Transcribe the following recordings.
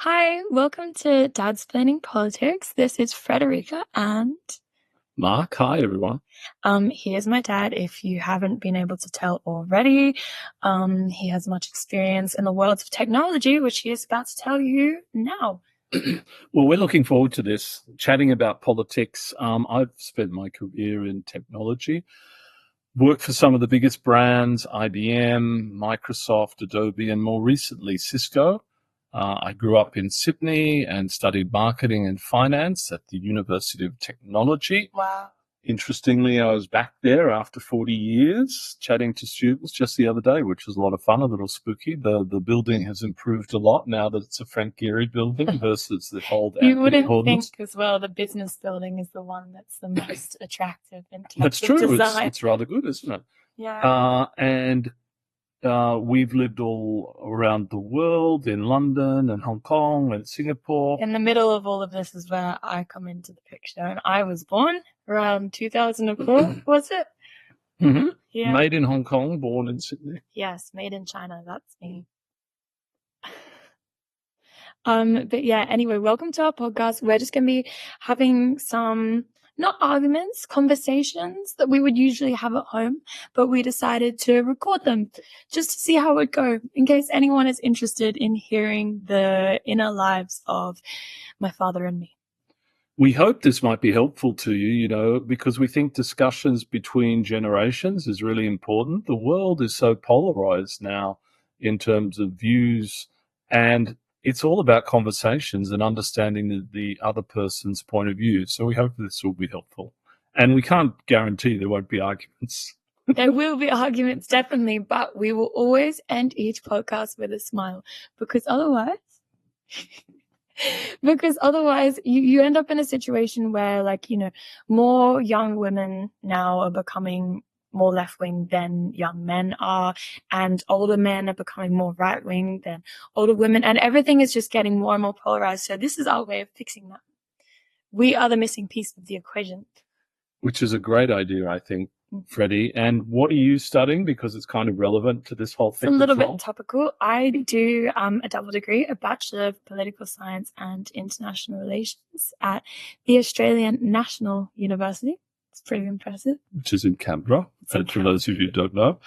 Hi, welcome to Dad's Planning Politics. This is Frederika and Mark, hi everyone. here's my dad. If you haven't been able to tell already, he has much experience in the world of technology, which he is about to tell you now. Well, we're looking forward to this, chatting about politics. I've spent my career in technology, worked for some of the biggest brands, IBM, Microsoft, Adobe, and more recently Cisco. I grew up in Sydney and studied marketing and finance at the University of Technology. Wow. Interestingly, I was back there after 40 years chatting to students just the other day, which was a lot of fun, a little spooky. The building has improved a lot now that it's a Frank Gehry building versus the old You Anthony wouldn't Hortons. think as well the business building is the one that's the most attractive in terms That's of true. design. It's rather good, isn't it? Yeah. And we've lived all around the world, in London and Hong Kong and Singapore. In the middle of all of this is where I come into the picture, and I was born around 2004, was it? Mm-hmm. Yeah. Made in Hong Kong, born in Sydney. Yes, made in China. That's me. But yeah, anyway, welcome to our podcast. We're just going to be having some, not arguments, conversations that we would usually have at home, but we decided to record them just to see how it would go in case anyone is interested in hearing the inner lives of my father and me. We hope this might be helpful to you, because we think discussions between generations is really important. The world is so polarized now in terms of views, and it's all about conversations and understanding the other person's point of view. So we hope this will be helpful. And we can't guarantee there won't be arguments. There will be arguments, definitely, but we will always end each podcast with a smile because otherwise... you end up in a situation where, more young women now are becoming more left-wing than young men are, and older men are becoming more right-wing than older women, and everything is just getting more and more polarized. So this is our way of fixing that. We are the missing piece of the equation. Which is a great idea, I think, Freddie. And what are you studying? Because it's kind of relevant to this whole thing. It's a little bit topical. I do a double degree, a Bachelor of Political Science and International Relations at the Australian National University. It's pretty impressive. Which is in Canberra, for those of you who don't know.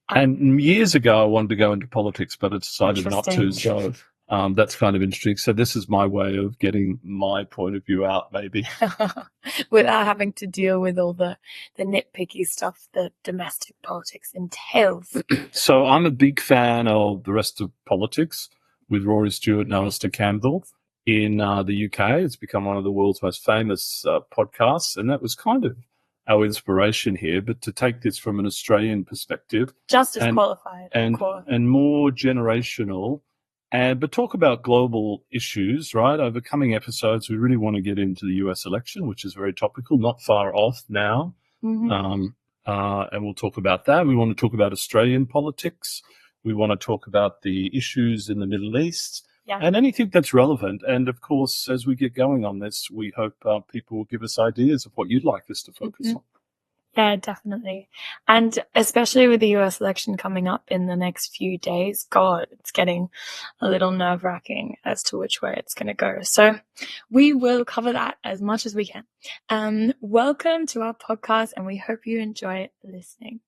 And years ago, I wanted to go into politics, but I decided not to. So that's kind of interesting. So this is my way of getting my point of view out, maybe. Without having to deal with all the nitpicky stuff that domestic politics entails. So I'm a big fan of the rest of politics with Rory Stewart and Alistair Campbell in the UK. It's become one of the world's most famous podcasts, and that was kind of our inspiration here. But to take this from an Australian perspective, just as qualified and more generational. But talk about global issues, right? Over coming episodes, we really want to get into the US election, which is very topical, not far off now. Mm-hmm. And we'll talk about that. We want to talk about Australian politics. We want to talk about the issues in the Middle East and anything that's relevant. And of course, as we get going on this, we hope people will give us ideas of what you'd like us to focus on. Yeah, definitely. And especially with the US election coming up in the next few days, God, it's getting a little nerve-wracking as to which way it's going to go. So we will cover that as much as we can. Welcome to our podcast, and we hope you enjoy listening.